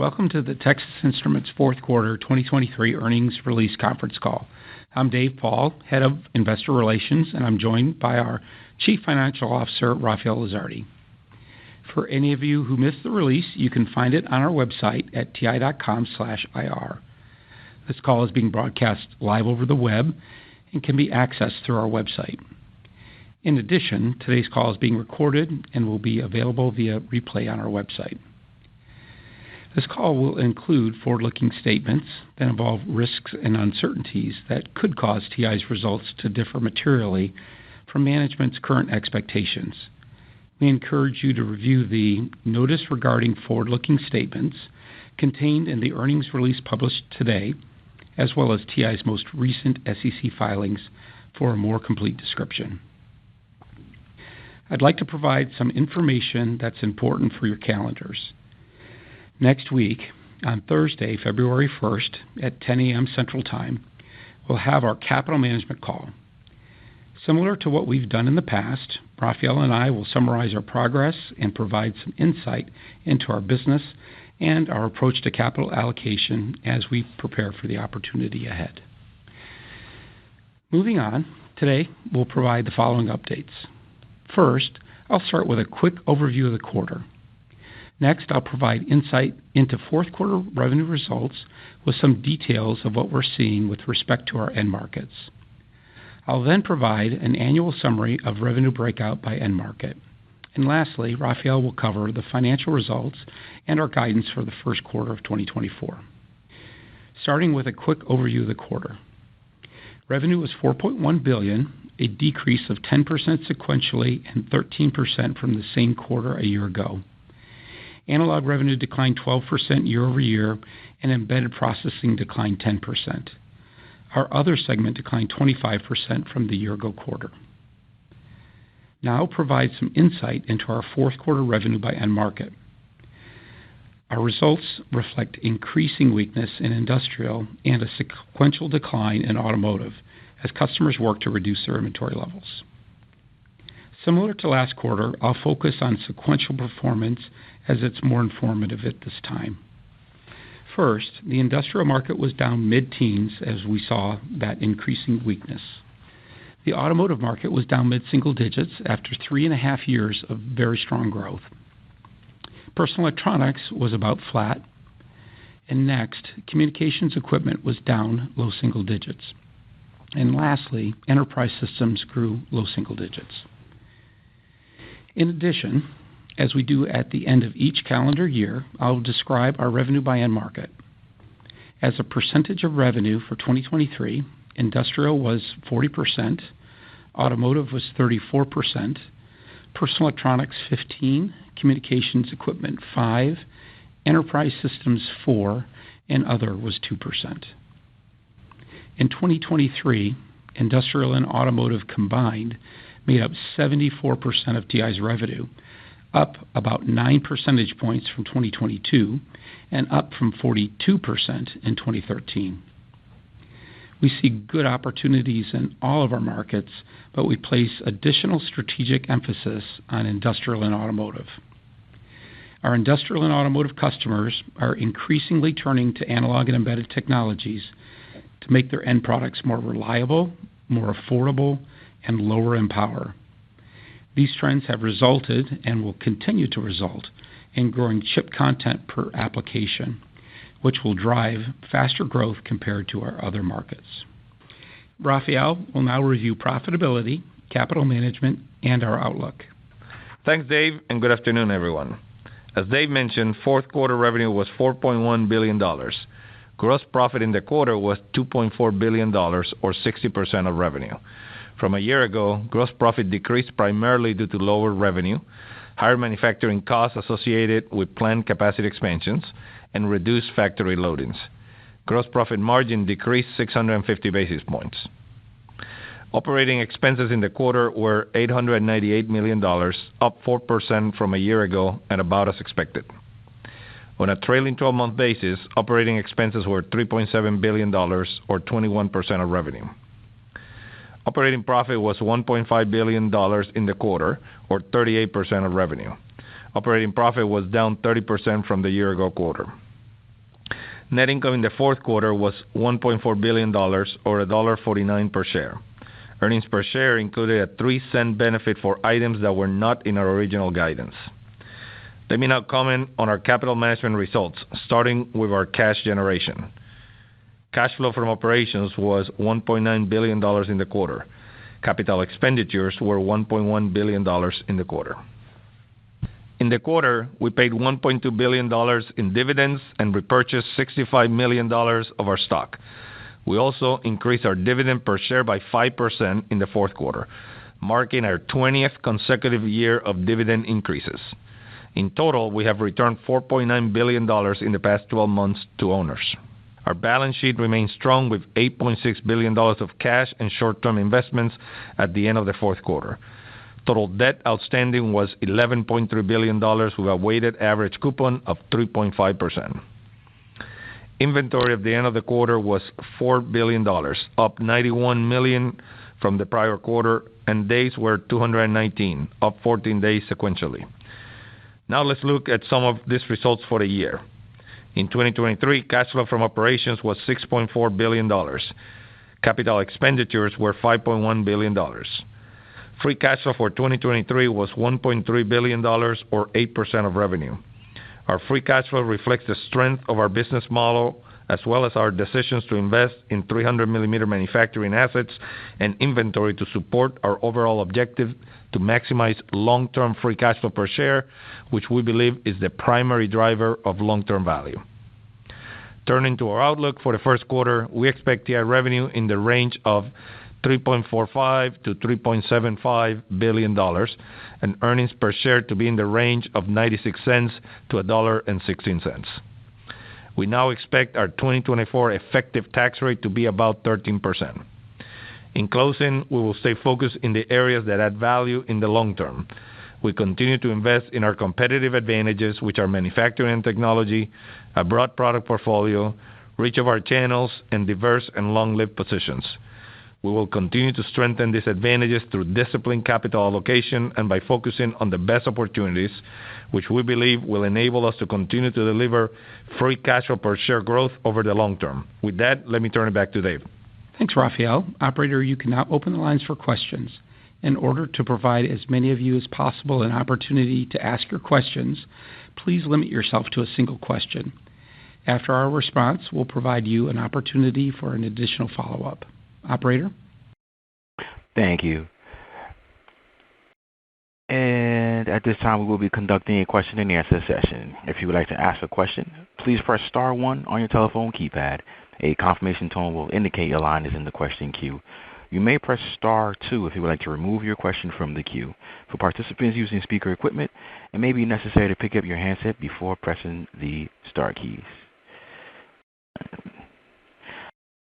Welcome to the Texas Instruments fourth quarter 2023 earnings release conference call. I'm Dave Paul, Head of Investor Relations, and I'm joined by our Chief Financial Officer, Rafael Lizardi. For any of you who missed the release, you can find it on our website at ti.com/ir. This call is being broadcast live over the web and can be accessed through our website. In addition, today's call is being recorded and will be available via replay on our website. This call will include forward-looking statements that involve risks and uncertainties that could cause TI's results to differ materially from management's current expectations. We encourage you to review the notice regarding forward-looking statements contained in the earnings release published today, as well as TI's most recent SEC filings for a more complete description. I'd like to provide some information that's important for your calendars. Next week, on Thursday, February 1st at 10 a.m. Central Time, we'll have our capital management call. Similar to what we've done in the past, Rafael and I will summarize our progress and provide some insight into our business and our approach to capital allocation as we prepare for the opportunity ahead. Moving on, today we'll provide the following updates. First, I'll start with a quick overview of the quarter. Next, I'll provide insight into fourth quarter revenue results with some details of what we're seeing with respect to our end markets. I'll then provide an annual summary of revenue breakout by end market. And lastly, Rafael will cover the financial results and our guidance for the first quarter of 2024. Starting with a quick overview of the quarter. Revenue was $4.1 billion, a decrease of 10% sequentially and 13% from the same quarter a year ago. Analog revenue declined 12% year over year, and embedded processing declined 10%. Our other segment declined 25% from the year-ago quarter. Now I'll provide some insight into our fourth quarter revenue by end market. Our results reflect increasing weakness in industrial and a sequential decline in automotive as customers work to reduce their inventory levels. Similar to last quarter, I'll focus on sequential performance as it's more informative at this time. First, the industrial market was down mid-teens as we saw that increasing weakness. The automotive market was down mid-single digits after 3.5 years of very strong growth. Personal electronics was about flat. And next, communications equipment was down low single digits. And lastly, enterprise systems grew low single digits. In addition, as we do at the end of each calendar year, I'll describe our revenue by end market. As a percentage of revenue for 2023, industrial was 40%, automotive was 34%, personal electronics 15%, communications equipment 5%, enterprise systems 4%, and other was 2%. In 2023, industrial and automotive combined made up 74% of TI's revenue, up about 9 percentage points from 2022 and up from 42% in 2013. We see good opportunities in all of our markets, but we place additional strategic emphasis on industrial and automotive. Our industrial and automotive customers are increasingly turning to analog and embedded technologies to make their end products more reliable, more affordable, and lower in power. These trends have resulted and will continue to result in growing chip content per application, which will drive faster growth compared to our other markets. Rafael will now review profitability, capital management, and our outlook. Thanks, Dave, and good afternoon, everyone. As Dave mentioned, fourth quarter revenue was $4.1 billion. Gross profit in the quarter was $2.4 billion, or 60% of revenue. From a year ago, gross profit decreased primarily due to lower revenue, higher manufacturing costs associated with planned capacity expansions, and reduced factory loadings. Gross profit margin decreased 650 basis points. Operating expenses in the quarter were $898 million, up 4% from a year ago and about as expected. On a trailing 12-month basis, operating expenses were $3.7 billion, or 21% of revenue. Operating profit was $1.5 billion in the quarter, or 38% of revenue. Operating profit was down 30% from the year-ago quarter. Net income in the fourth quarter was $1.4 billion, or $1.49 per share. Earnings per share included a 3-cent benefit for items that were not in our original guidance. Let me now comment on our capital management results, starting with our cash generation. Cash flow from operations was $1.9 billion in the quarter. Capital expenditures were $1.1 billion in the quarter. In the quarter, we paid $1.2 billion in dividends and repurchased $65 million of our stock. We also increased our dividend per share by 5% in the fourth quarter, marking our 20th consecutive year of dividend increases. In total, we have returned $4.9 billion in the past 12 months to owners. Our balance sheet remains strong with $8.6 billion of cash and short-term investments at the end of the fourth quarter. Total debt outstanding was $11.3 billion with a weighted average coupon of 3.5%. Inventory at the end of the quarter was $4 billion, up $91 million from the prior quarter, and days were 219, up 14 days sequentially. Now let's look at some of these results for the year. In 2023, cash flow from operations was $6.4 billion. Capital expenditures were $5.1 billion. Free cash flow for 2023 was $1.3 billion, or 8% of revenue. Our free cash flow reflects the strength of our business model, as well as our decisions to invest in 300mm manufacturing assets and inventory to support our overall objective to maximize long-term free cash flow per share, which we believe is the primary driver of long-term value. Turning to our outlook for the first quarter, we expect TI revenue in the range of $3.45 to $3.75 billion, and earnings per share to be in the range of 96 cents to $1.16. We now expect our 2024 effective tax rate to be about 13%. In closing, we will stay focused in the areas that add value in the long term. We continue to invest in our competitive advantages, which are manufacturing and technology, a broad product portfolio, reach of our channels, and diverse and long-lived positions. We will continue to strengthen these advantages through disciplined capital allocation and by focusing on the best opportunities, which we believe will enable us to continue to deliver free cash flow per share growth over the long term. With that, let me turn it back to Dave. Thanks, Rafael. Operator, you can now open the lines for questions. In order to provide as many of you as possible an opportunity to ask your questions, please limit yourself to a single question. After our response, we'll provide you an opportunity for an additional follow-up. Operator? Thank you. And at this time, we will be conducting a question-and-answer session. If you would like to ask a question, please press star 1 on your telephone keypad. A confirmation tone will indicate your line is in the question queue. You may press star 2 if you would like to remove your question from the queue. For participants using speaker equipment, it may be necessary to pick up your handset before pressing the star keys.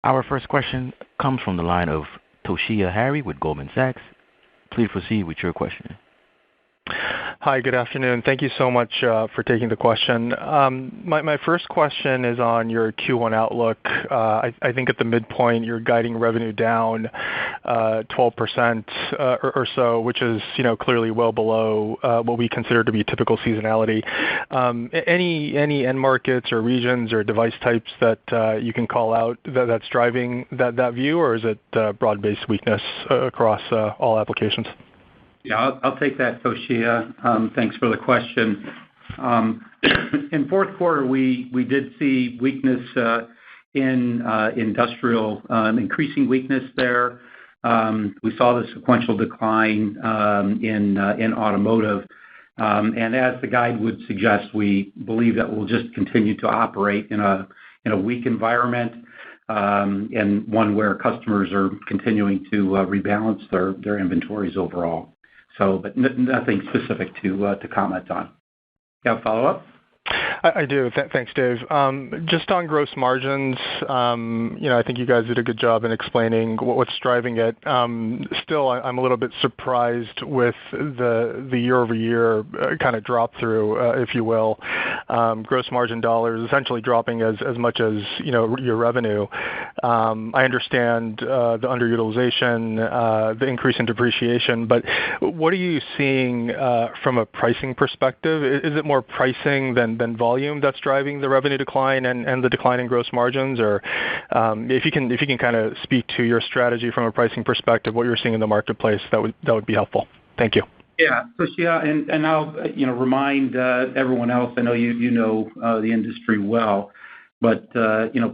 Our first question comes from the line of Toshiya Hari with Goldman Sachs. Please proceed with your question. Hi, good afternoon. Thank you so much for taking the question. My first question is on your Q1 outlook. I think at the midpoint, you're guiding revenue down 12% or so, which is clearly well below what we consider to be typical seasonality. Any end markets or regions or device types that you can call out that's driving that view, or is it broad-based weakness across all applications? Yeah, I'll take that, Toshiya. Thanks for the question. In fourth quarter, we did see weakness in industrial, increasing weakness there. We saw the sequential decline in automotive. And as the guide would suggest, we believe that we'll just continue to operate in a weak environment and one where customers are continuing to rebalance their inventories overall. But nothing specific to comment on. You have a follow-up? I do. Thanks, Dave. Just on gross margins, I think you guys did a good job in explaining what's driving it. Still, I'm a little bit surprised with the year-over-year kind of drop-through, if you will. Gross margin dollars essentially dropping as much as your revenue. I understand the underutilization, the increase in depreciation, but what are you seeing from a pricing perspective? Is it more pricing than volume volume that's driving the revenue decline and the decline in gross margins? Or if you can kind of speak to your strategy from a pricing perspective, what you're seeing in the marketplace, that would be helpful. Thank you. Yeah. Toshiya, and I'll remind everyone else. I know you know the industry well, but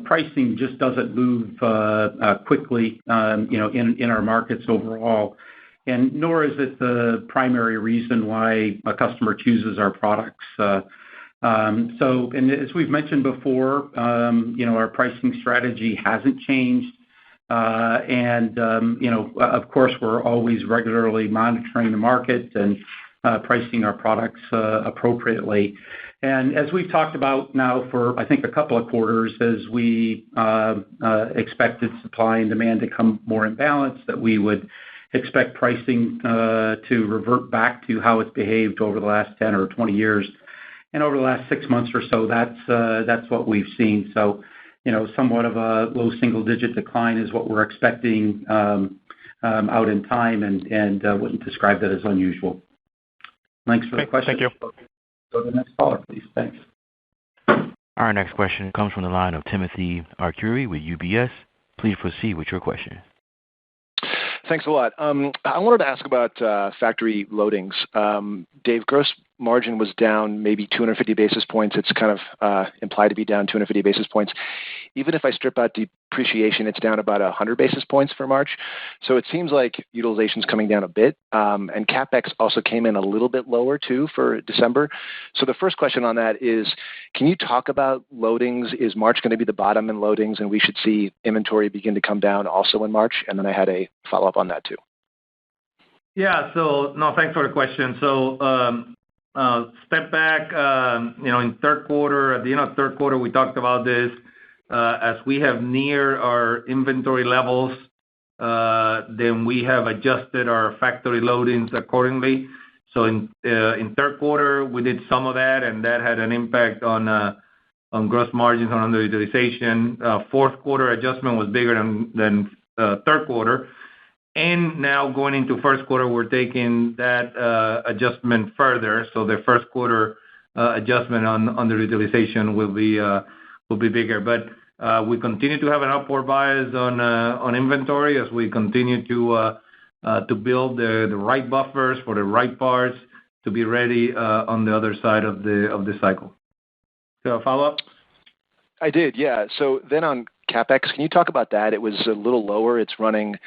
pricing just doesn't move quickly in our markets overall, and nor is it the primary reason why a customer chooses our products. And as we've mentioned before, our pricing strategy hasn't changed. Of course, we're always regularly monitoring the market and pricing our products appropriately. And as we've talked about now for, I think, a couple of quarters, as we expected supply and demand to come more in balance, that we would expect pricing to revert back to how it's behaved over the last 10 or 20 years. And over the last 6 months or so, that's what we've seen. So, somewhat of a low single-digit decline is what we're expecting out in time, and wouldn't describe that as unusual. Thanks for the question. Thank you. Go to the next caller, please. Thanks. Our next question comes from the line of Timothy Arcuri with UBS. Please proceed with your question. Thanks a lot. I wanted to ask about factory loadings. Dave, gross margin was down maybe 250 basis points. It's kind of implied to be down 250 basis points. Even if I strip out depreciation, it's down about 100 basis points for March. So it seems like utilization's coming down a bit, and CapEx also came in a little bit lower too for December. So the first question on that is, can you talk about loadings? Is March going to be the bottom in loadings, and we should see inventory begin to come down also in March? And then I had a follow-up on that too. Yeah. So no, thanks for the question. So step back, in third quarter, at the end of third quarter, we talked about this. As we have neared our inventory levels, then we have adjusted our factory loadings accordingly. So in third quarter, we did some of that, and that had an impact on gross margins on underutilization. Fourth quarter adjustment was bigger than third quarter. And now going into first quarter, we're taking that adjustment further. So the first quarter adjustment on underutilization will be bigger. But we continue to have an upward bias on inventory as we continue to build the right buffers for the right parts to be ready on the other side of the cycle. So a follow-up? I did, yeah. So then on CapEx, can you talk about that? It was a little lower. It's running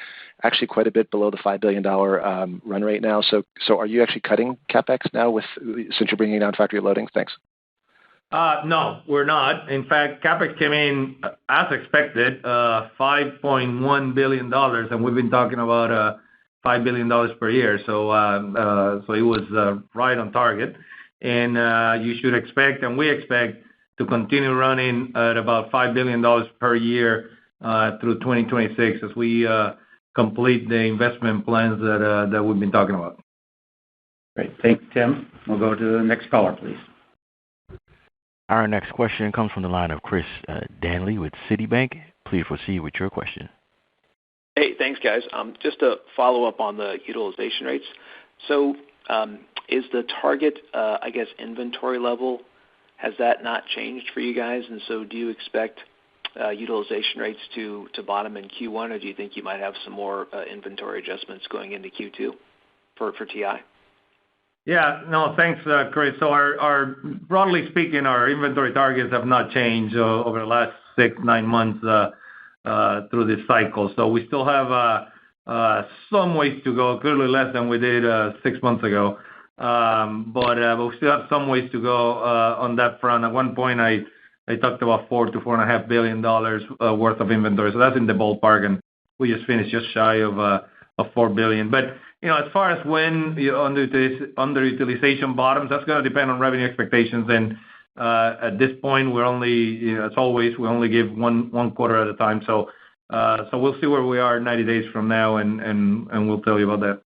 actually quite a bit below the $5 billion run rate now. So are you actually cutting CapEx now since you're bringing down factory loadings? Thanks. No, we're not. In fact, CapEx came in as expected, $5.1 billion, and we've been talking about $5 billion per year. So it was right on target. And you should expect, and we expect, to continue running at about $5 billion per year through 2026 as we complete the investment plans that we've been talking about. Great. Thanks, Tim. We'll go to the next caller, please. Our next question comes from the line of Chris Danely with Citibank. Please proceed with your question. Hey, thanks, guys. Just to follow up on the utilization rates. So is the target, inventory level, has that not changed for you guys? And so do you expect utilization rates to bottom in Q1, or do you think you might have some more inventory adjustments going into Q2 for TI? Yeah. No, thanks, Chris. So broadly speaking, our inventory targets have not changed over the last 6-9 months through this cycle. So we still have some ways to go, clearly less than we did 6 months ago. But we still have some ways to go on that front. At one point, I talked about $4 to $4.5 billion worth of inventory. So that's in the ballpark, and we just finished just shy of $4 billion. But as far as when underutilization bottoms, that's going to depend on revenue expectations. And at this point, we're only, as always, we only give one quarter at a time. So we'll see where we are 90 days from now, and we'll tell you about that.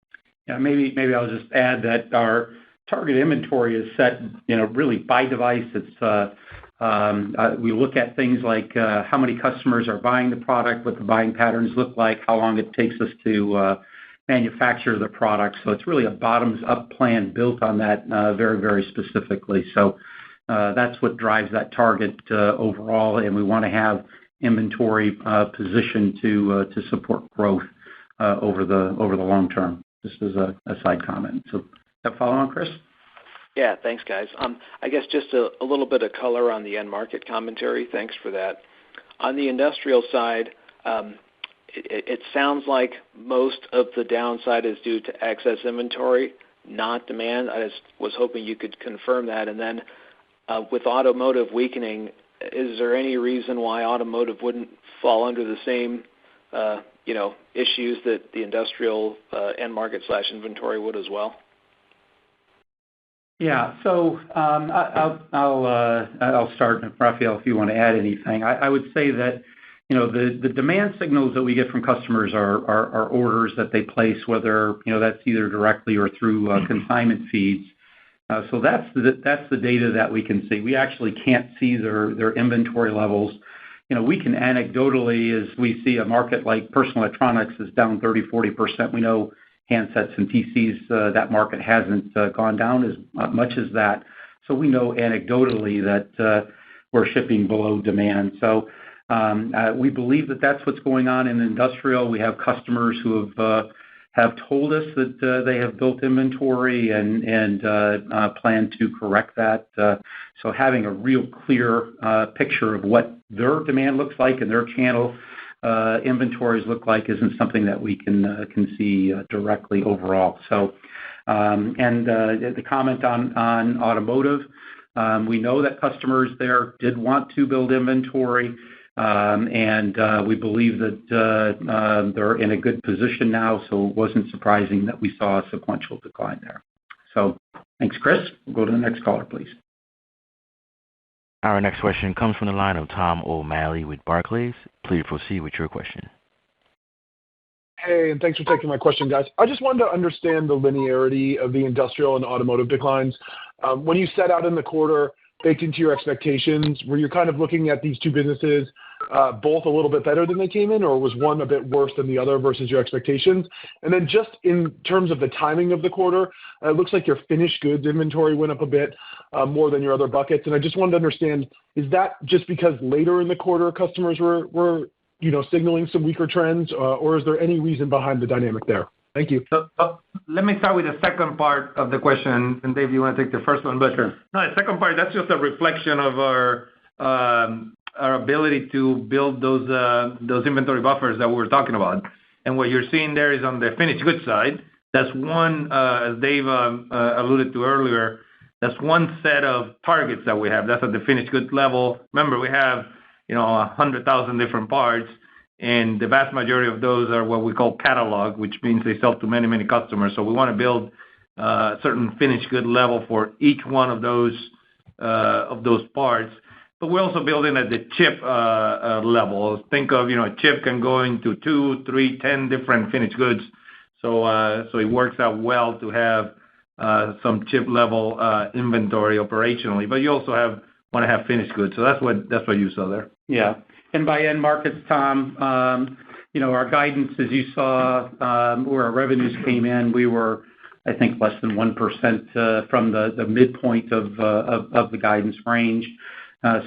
Yeah, maybe I'll just add that our target inventory is set, really by device. It's we look at things like how many customers are buying the product, what the buying patterns look like, how long it takes us to manufacture the product. So it's really a bottoms-up plan built on that very, very specifically. So That's what drives that target overall, and we want to have inventory positioned to support growth over the long term. Just as a side comment. So that follow on, Chris? Yeah, thanks, guys. I guess just a little bit of color on the end market commentary. Thanks for that. On the industrial side, it sounds like most of the downside is due to excess inventory, not demand. I just was hoping you could confirm that. And then with automotive weakening, is there any reason why automotive wouldn't fall under the same issues that the industrial end market / inventory would as well? Yeah. So I'll start, Rafael, if you want to add anything. I would say that the demand signals that we get from customers are orders that they place, whether that's either directly or through consignment feeds. So that's the data that we can see. We actually can't see their inventory levels. We can anecdotally, as we see a market like personal electronics is down 30-40%. We know handsets and PCs, that market hasn't gone down as much as that. So we know anecdotally that we're shipping below demand. So we believe that that's what's going on in industrial. We have customers who have told us that they have built inventory and plan to correct that. So having a real clear picture of what their demand looks like and their channel inventories look like isn't something that we can see directly overall. So the comment on automotive, we know that customers there did want to build inventory, and we believe that they're in a good position now, so it wasn't surprising that we saw a sequential decline there. So thanks, Chris. We'll go to the next caller, please. Our next question comes from the line of Tom O'Malley with Barclays. Please proceed with your question. Hey, and thanks for taking my question, guys. I just wanted to understand the linearity of the industrial and automotive declines. When you set out in the quarter, baked into your expectations, were you kind of looking at these two businesses both a little bit better than they came in, or was one a bit worse than the other versus your expectations? And then just in terms of the timing of the quarter, it looks like your finished goods inventory went up a bit more than your other buckets. And I just wanted to understand, is that just because later in the quarter customers were signaling some weaker trends, or is there any reason behind the dynamic there? Thank you. So let me start with the second part of the question, and Dave, you want to take the first one? But sure. No, the second part, that's just a reflection of our ability to build those inventory buffers that we were talking about. And what you're seeing there is on the finished goods side. That's one, as Dave alluded to earlier, that's one set of targets that we have. That's at the finished goods level. Remember, we have 100,000 different parts, and the vast majority of those are what we call catalog, which means they sell to many, many customers. So we want to build a certain finished good level for each one of those parts. But we're also building at the chip level. Think of a chip can go into 2, 3, 10 different finished goods. So it works out well to have some chip level inventory operationally. But you also want to have finished goods. So that's what you saw there. Yeah. And by end markets, Tom, our guidance, as you saw, where our revenues came in, we were, I think, less than 1% from the midpoint of the guidance range.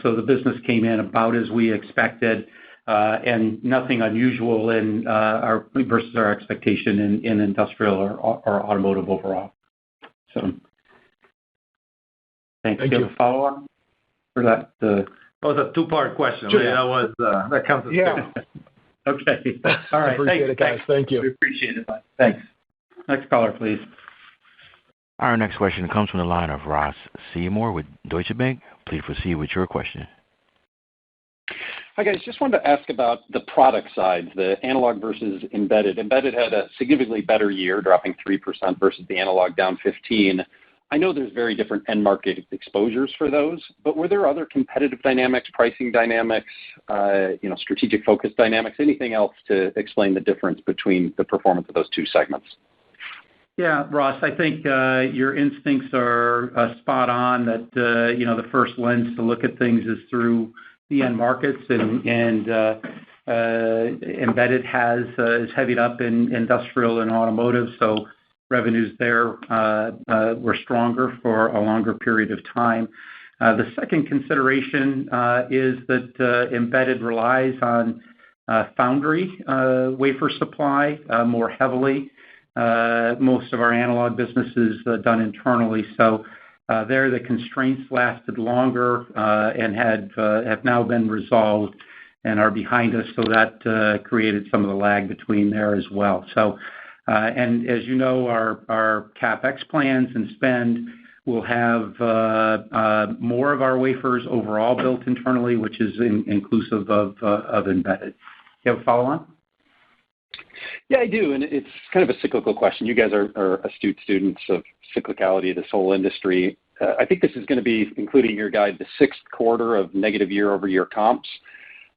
So the business came in about as we expected, and nothing unusual versus our expectation in industrial or automotive overall. So thanks. Thank Do you you. have a follow-up for that? That was a two-part question. Sure. That counts as Yeah. Okay. All right. Appreciate it, guys. Thank you. We appreciate it. Thanks. Next caller, please. Our next question comes from the line of Ross Seymore with Deutsche Bank. Please proceed with your question. Hi, guys. Just wanted to ask about the product side, the analog versus embedded. Embedded had a significantly better year, dropping 3% versus the analog down 15%. I know there's very different end market exposures for those, but were there other competitive dynamics, pricing dynamics, strategic focus dynamics, anything else to explain the difference between the performance of those two segments? Yeah, Ross, I think your instincts are spot on that, the first lens to look at things is through the end markets, and embedded is heavied up in industrial and automotive, so revenues there were stronger for a longer period of time. The second consideration is that embedded relies on foundry wafer supply more heavily. Most of our analog business is done internally, so there the constraints lasted longer and have now been resolved and are behind us, so that created some of the lag between there as well. So, and as you know, our CapEx plans and spend will have more of our wafers overall built internally, which is inclusive of embedded. You have a follow-on? Yeah, I do, and it's kind of a cyclical question. You guys are astute students of cyclicality of this whole industry. I think this is going to be, including your guide, the sixth quarter of negative year-over-year comps.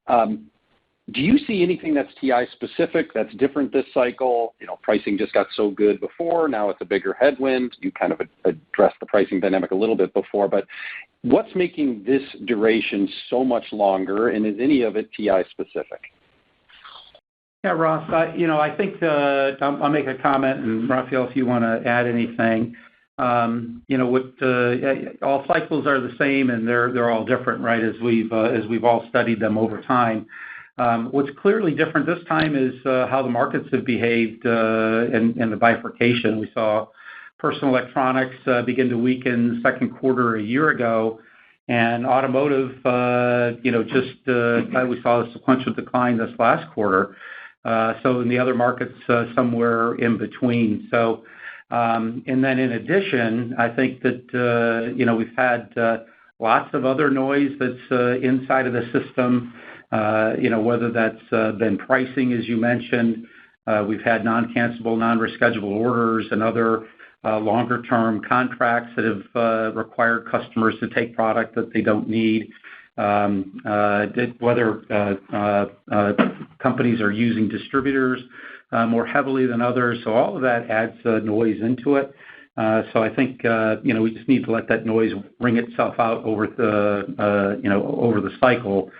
Do you see anything that's TI specific that's different this cycle? You know, pricing just got so good before, now it's a bigger headwind. You kind of addressed the pricing dynamic a little bit before, but what's making this duration so much longer, and is any of it TI specific? Yeah, Ross, I think I'll make a comment, and Rafael, if you want to add anything. All cycles are the same, and they're all different, right? As we've all studied them over time. What's clearly different this time is how the markets have behaved in the bifurcation. We saw personal electronics begin to weaken second quarter a year ago, and automotive, we saw a sequential decline this last quarter. So in the other markets, somewhere in between. So, and then in addition, I think that, we've had lots of other noise that's inside of the system, whether that's been pricing, as you mentioned. We've had non-cancelable, non-reschedulable orders and other longer-term contracts that have required customers to take product that they don't need. Whether companies are using distributors more heavily than others. So all of that adds noise into it. So I think, we just need to let that noise wring itself out over the cycle.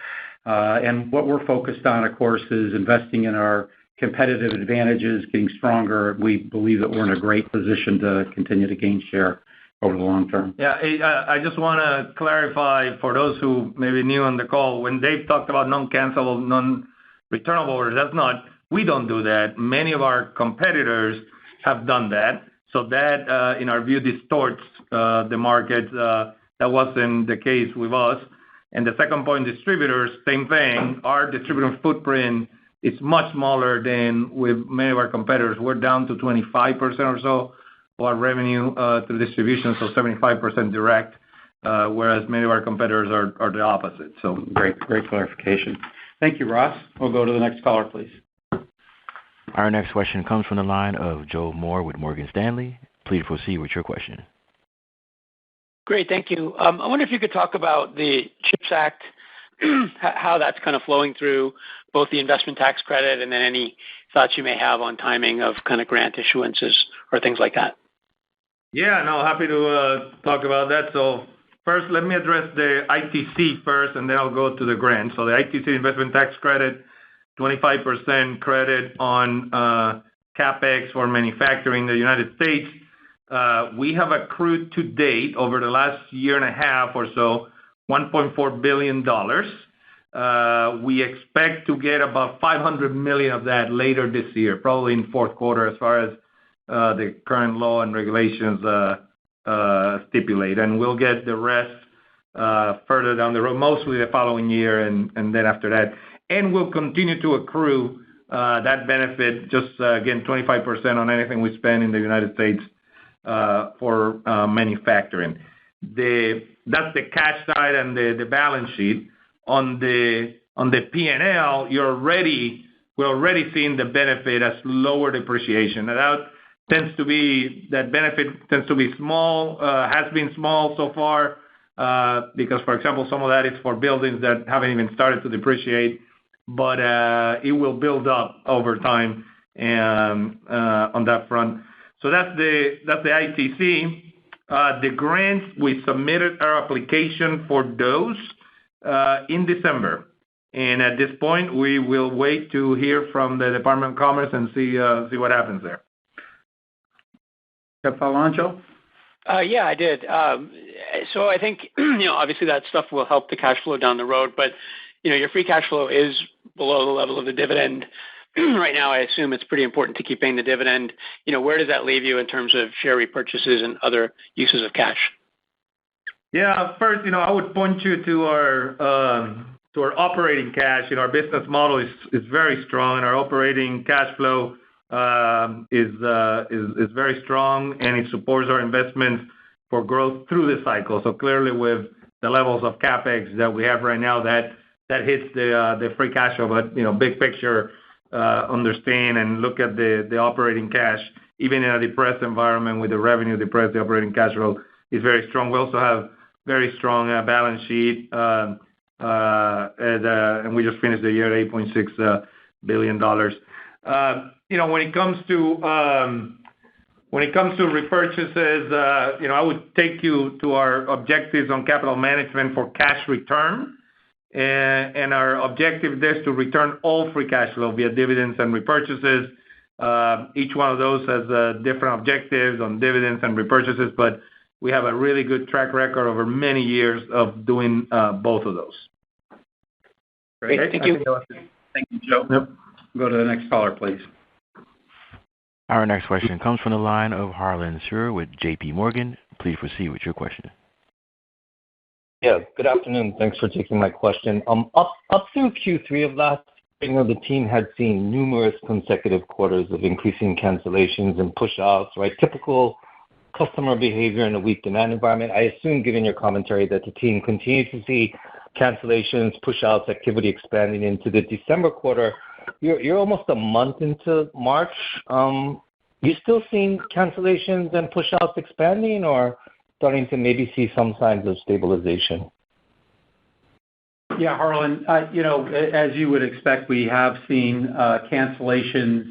And what we're focused on, of course, is investing in our competitive advantages, getting stronger. We believe that we're in a great position to continue to gain share over the long term. Yeah, I just want to clarify for those who may be new on the call, when Dave talked about non-cancelable, non-returnable orders, we don't do that. Many of our competitors have done that. So that, in our view, distorts the market. That wasn't the case with us. And the second point, distributors, same thing. Our distributor footprint is much smaller than with many of our competitors. We're down to 25% or so of our revenue through distribution, so 75% direct, whereas many of our competitors are the opposite. So great clarification. Thank you, Ross. We'll go to the next caller, please. Our next question comes from the line of Joe Moore with Morgan Stanley. Please proceed with your question. Great, thank you. I wonder if you could talk about the CHIPS Act, how that's kind of flowing through both the investment tax credit and then any thoughts you may have on timing of kind of grant issuances or things like that. Yeah, no, happy to talk about that. So first, let me address the ITC first, and then I'll go to the grant. So the ITC investment tax credit, 25% credit on CapEx for manufacturing in the United States. We have accrued to date over the last year and a half or so, $1.4 billion. We expect to get about $500 million of that later this year, probably in fourth quarter, as far as the current law and regulations stipulate. And we'll get the rest further down the road, mostly the following year and then after that. And we'll continue to accrue that benefit, just again, 25% on anything we spend in the United States for manufacturing. That's the cash side and the balance sheet. On the P&L, we're already seeing the benefit as lower depreciation. Now, that benefit tends to be small, has been small so far, because, for example, some of that is for buildings that haven't even started to depreciate, but it will build up over time and on that front. So that's the ITC. The grants, we submitted our application for those in December. And at this point, we will wait to hear from the Department of Commerce and see what happens there. You have follow on, Joe? Yeah, I did. So I think, obviously that stuff will help the cash flow down the road, but, your free cash flow is below the level of the dividend. Right now, I assume it's pretty important to keep paying the dividend. Where does that leave you in terms of share repurchases and other uses of cash? Yeah. First, I would point you to our operating cash. Our business model is very strong, and our operating cash flow is very strong, and it supports our investments for growth through the cycle. So clearly, with the levels of CapEx that we have right now, that hits the free cash flow. But big picture, understand and look at the operating cash. Even in a depressed environment with the revenue depressed, the operating cash flow is very strong. We also have very strong balance sheet, and we just finished the year at $8.6 billion. When it comes to repurchases, I would take you to our objectives on capital management for cash return. And our objective there is to return all free cash flow via dividends and repurchases. Each one of those has different objectives on dividends and repurchases, but we have a really good track record over many years of doing both of those. Great. Thank you. Thank you, Joe. Yep. Go to the next caller, please. Our next question comes from the line of Harlan Sur with J.P. Morgan. Please proceed with your question. Yeah, good afternoon. Thanks for taking my question. Up through Q3 of last year, the team had seen numerous consecutive quarters of increasing cancellations and push-outs, right? Typical customer behavior in a weak demand environment. I assume, given your commentary, that the team continues to see cancellations, push-outs, activity expanding into the December quarter. You're almost a month into March. You still seeing cancellations and push-outs expanding, or starting to maybe see some signs of stabilization? Yeah, Harlan, as you would expect, we have seen cancellations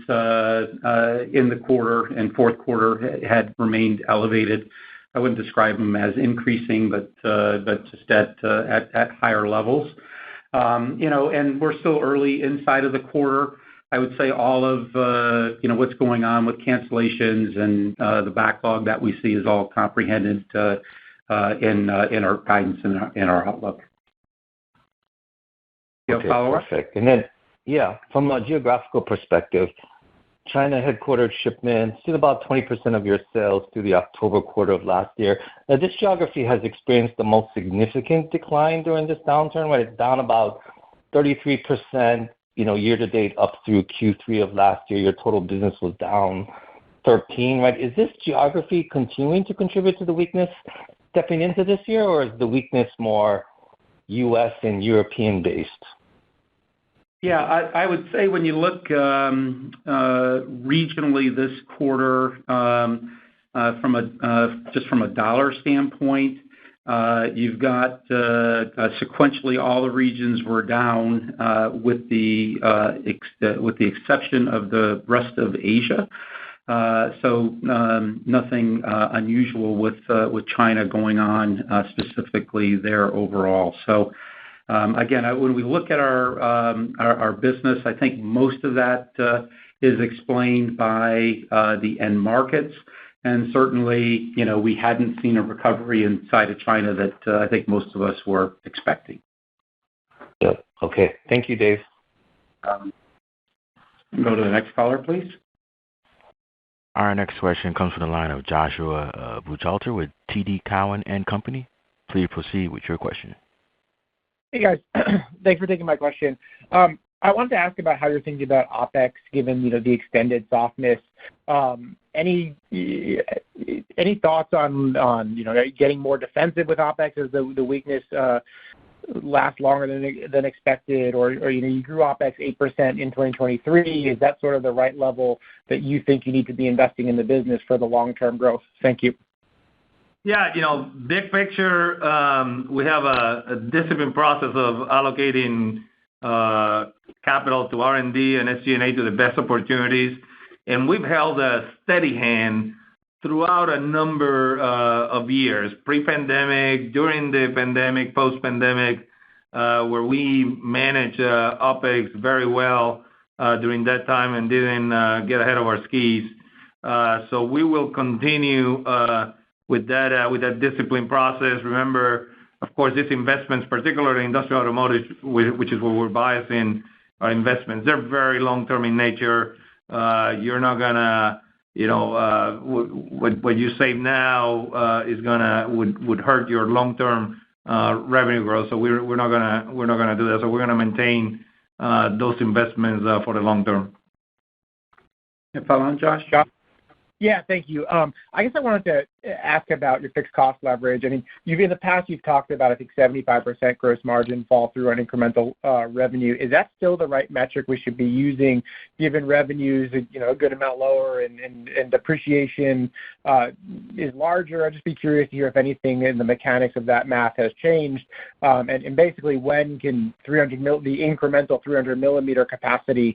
in the quarter, and fourth quarter had remained elevated. I wouldn't describe them as increasing, but just at higher levels. And we're still early inside of the quarter. I would say all of what's going on with cancellations and the backlog that we see is all comprehended in our guidance and our outlook. Okay, perfect. And then, from a geographical perspective, China headquartered shipments did about 20% of your sales through the October quarter of last year. Now, this geography has experienced the most significant decline during this downturn, right? It's down about 33%, year-to-date up through Q3 of last year. Your total business was down 13%, right? Is this geography continuing to contribute to the weakness stepping into this year, or is the weakness more U.S. and European-based? Yeah, I would say when you look regionally this quarter, from a dollar standpoint, you've got sequentially all the regions were down, with the exception of the rest of Asia. So nothing unusual with China going on specifically there overall. So again, when we look at our business, I think most of that is explained by the end markets. And certainly, we hadn't seen a recovery inside of China that I think most of us were expecting. Yep. Okay. Thank you, Dave. Go to the next caller, please. Our next question comes from the line of Joshua Buchalter with TD Cowen and Company. Please proceed with your question. Hey, guys. Thanks for taking my question. I wanted to ask about how you're thinking about Opex, given the extended softness. Any thoughts on getting more defensive with Opex as the weakness lasts longer than expected, or you grew Opex 8% in 2023. Is that sort of the right level that you think you need to be investing in the business for the long-term growth? Thank you. Yeah, big picture, we have a disciplined process of allocating capital to R&D and SG&A to the best opportunities. And we've held a steady hand throughout a number of years, pre-pandemic, during the pandemic, post-pandemic, where we managed Opex very well during that time and didn't get ahead of our skis. So we will continue with that discipline process. Remember, of course, these investments, particularly industrial automotive, which is where we're biasing our investments, they're very long-term in nature. You're not gonna, what you save now would hurt your long-term revenue growth. So we're not gonna do that. So we're gonna maintain those investments for the long term. Follow on, Josh? Yeah, thank you. I guess I wanted to ask about your fixed cost leverage. I mean, in the past, you've talked about, I think, 75% gross margin fall through on incremental revenue. Is that still the right metric we should be using, given revenues, a good amount lower and depreciation is larger? I'd just be curious to hear if anything in the mechanics of that math has changed. And basically, when can the incremental 300 millimeter capacity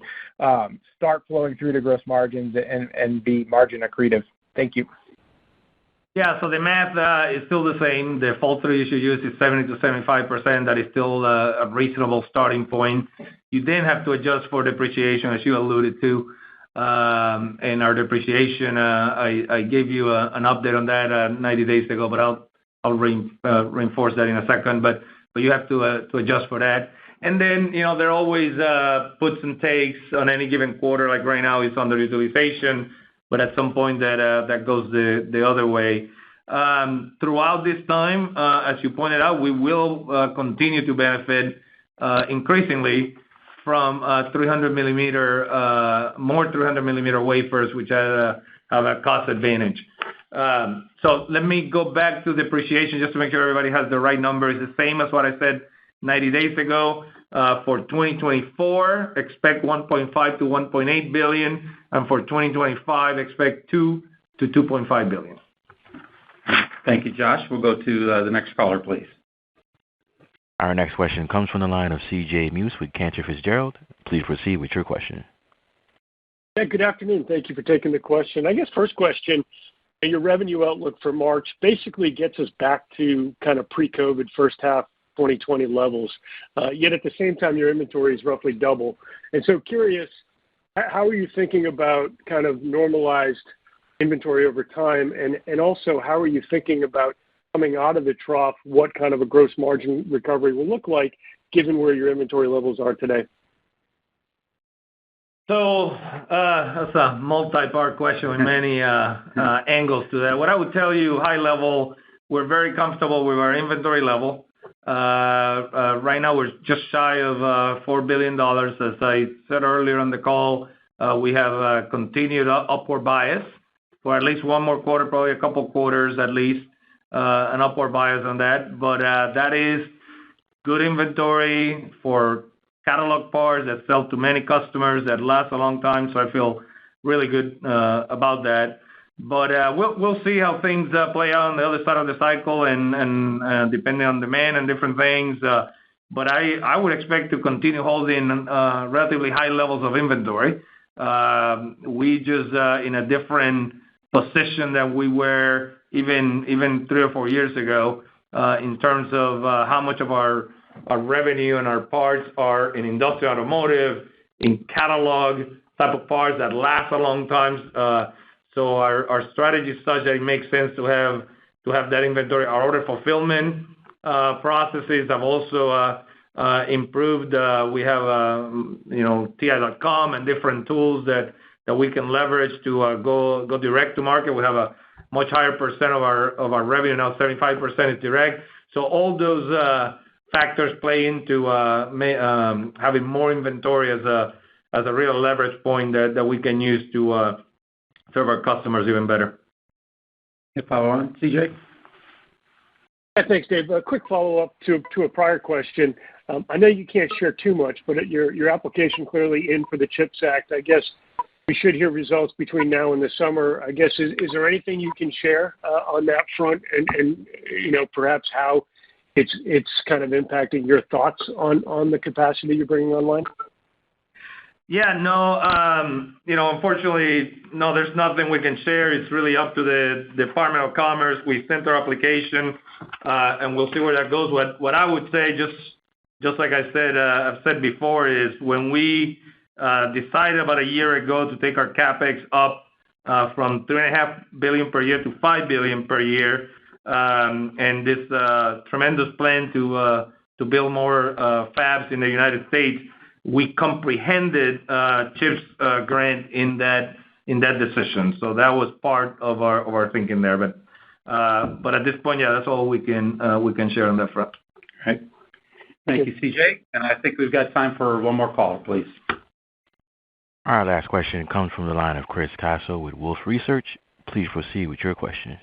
start flowing through to gross margins and be margin accretive? Thank you. Yeah, so the math is still the same. The fall through you should use is 70 to 75%. That is still a reasonable starting point. You then have to adjust for depreciation, as you alluded to. And our depreciation, I gave you an update on that 90 days ago, but I'll reinforce that in a second. But you have to adjust for that. And then, there are always puts and takes on any given quarter. Like right now, it's underutilization, but at some point that goes the other way. Throughout this time, as you pointed out, we will continue to benefit increasingly from 300 millimeter wafers, which have a cost advantage. So let me go back to depreciation just to make sure everybody has the right number. It's the same as what I said 90 days ago. For 2024, expect $1.5 to $1.8 billion, and for 2025, expect $2 to $2.5 billion. Thank you, Josh. We'll go to the next caller, please. Our next question comes from the line of C.J. Muse with Cantor Fitzgerald. Please proceed with your question. Yeah, good afternoon. Thank you for taking the question. I guess first question, your revenue outlook for March basically gets us back to kind of pre-COVID first half 2020 levels. Yet at the same time, your inventory is roughly double. And so curious, how are you thinking about kind of normalized inventory over time? And also, how are you thinking about coming out of the trough, what kind of a gross margin recovery will look like, given where your inventory levels are today? So that's a multi-part question with many angles to that. What I would tell you, high level, we're very comfortable with our inventory level. Right now, we're just shy of $4 billion. As I said earlier on the call, we have a continued upward bias for at least one more quarter, probably a couple quarters at least, an upward bias on that. But that is good inventory for catalog parts that sell to many customers that last a long time. So I feel really good about that. But we'll see how things play out on the other side of the cycle and depending on demand and different things. But I would expect to continue holding relatively high levels of inventory. We just in a different position than we were even 3 or 4 years ago in terms of how much of our revenue and our parts are in industrial automotive, in catalog type of parts that last a long time. So our strategy is such that it makes sense to have that inventory. Our order fulfillment processes have also improved. We have TI.com and different tools that we can leverage to go direct to market. We have a much higher percent of our revenue now. 75% is direct. So all those factors play into having more inventory as a real leverage point that we can use to serve our customers even better. Follow on, CJ? Thanks, Dave. A quick follow-up to a prior question. I know you can't share too much, but your application clearly in for the CHIPS Act. I guess we should hear results between now and the summer. I guess, is there anything you can share on that front and perhaps how it's kind of impacting your thoughts on the capacity you're bringing online? Yeah, no, unfortunately, no, there's nothing we can share. It's really up to the Department of Commerce. We sent our application, and we'll see where that goes. What I would say, just like I've said before, is when we decided about a year ago to take our CapEx up from $3.5 billion per year to $5 billion per year. And this tremendous plan to build more fabs in the United States, we comprehended CHIPS grant in that decision. So that was part of our thinking there. But at this point, yeah, that's all we can share on that front. All right. Thank you, CJ. And I think we've got time for one more call, please. Our last question comes from the line of Chris Caso with Wolfe Research. Please proceed with your question.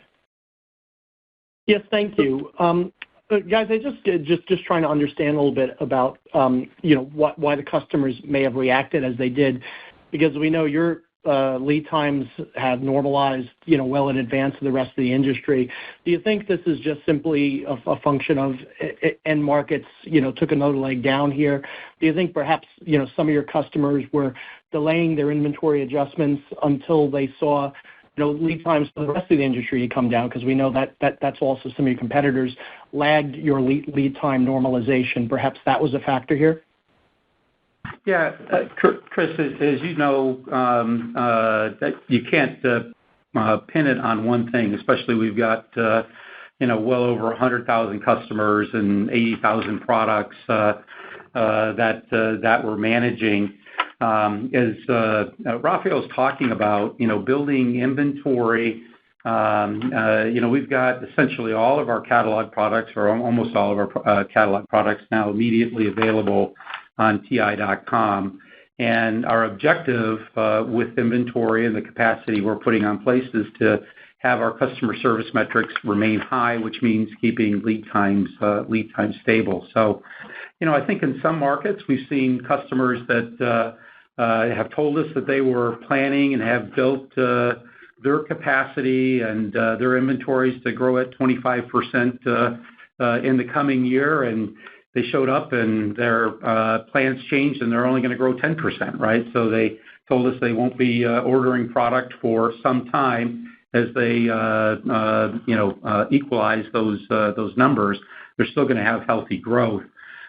Yes, thank you. Guys, I just trying to understand a little bit about why the customers may have reacted as they did, because we know your lead times have normalized well in advance of the rest of the industry. Do you think this is just simply a function of end markets took another leg down here? Do you think perhaps some of your customers were delaying their inventory adjustments until they saw lead times for the rest of the industry to come down? Because we know that's also some of your competitors lagged your lead time normalization. Perhaps that was a factor here? Yeah, Chris, as you know, that you can't pin it on one thing, especially we've got well over 100,000 customers and 80,000 products that we're managing. As Rafael's talking about, building inventory, we've got essentially all of our catalog products, or almost all of our catalog products now immediately available on TI.com. And our objective with inventory and the capacity we're putting on place is to have our customer service metrics remain high, which means keeping lead times stable. So, I think in some markets we've seen customers that have told us that they were planning and have built their capacity and their inventories to grow at 25% in the coming year, and they showed up and their plans changed and they're only going to grow 10%, right? So they told us they won't be ordering product for some time as they equalize those numbers. They're still going to have healthy growth,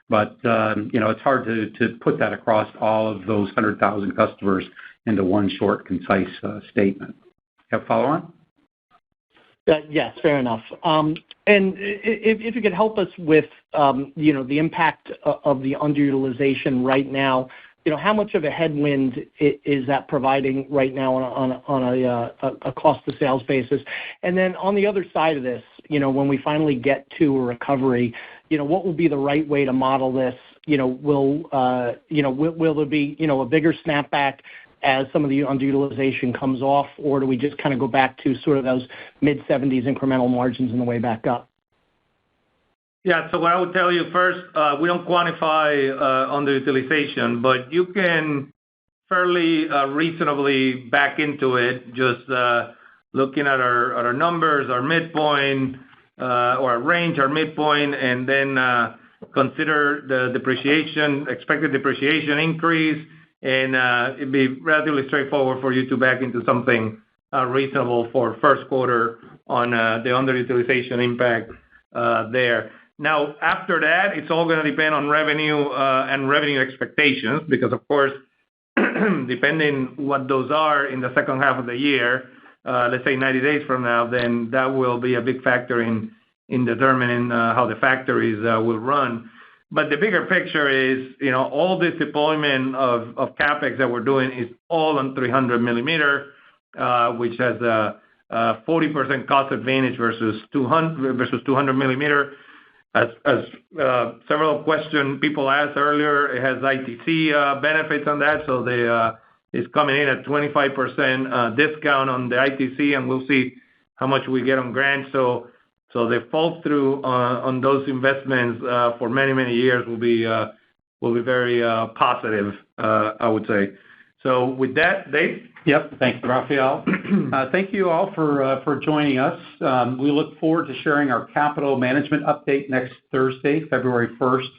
but it's hard to put that across all of those 100,000 customers into one short, concise statement. Have a follow-on? Yes, fair enough. And if you could help us with, the impact of the underutilization right now, how much of a headwind is that providing right now on a cost of sales basis? And then on the other side of this, when we finally get to a recovery, what will be the right way to model this? Will there be, a bigger snapback as some of the underutilization comes off, or do we just kind of go back to sort of those mid-70s incremental margins on the way back up? Yeah, so what I would tell you first, we don't quantify underutilization, but you can fairly reasonably back into it, just looking at our numbers, our midpoint, or our range, our midpoint, and then consider the expected depreciation increase, and it'd be relatively straightforward for you to back into something reasonable for first quarter on the underutilization impact there. Now, after that, it's all going to depend on revenue and revenue expectations, because, of course, depending what those are in the second half of the year, let's say 90 days from now, then that will be a big factor in determining how the factories will run. But the bigger picture is, all this deployment of CapEx that we're doing is all on 300 millimeter, which has a 40% cost advantage versus 200 millimeter. As several people asked earlier, it has ITC benefits on that, so it's coming in at 25% discount on the ITC, and we'll see how much we get on grants. So the fall through on those investments for many, many years will be very positive, I would say. So with that, Dave? Yep. Thank you, Rafael. Thank you all for joining us. We look forward to sharing our capital management update next Thursday, February 1st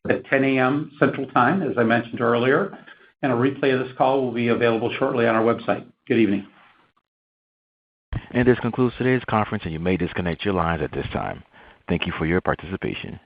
at 10 a.m. Central Time, as I mentioned earlier. And a replay of this call will be available shortly on our website. Good evening. And this concludes today's conference, and you may disconnect your lines at this time. Thank you for your participation.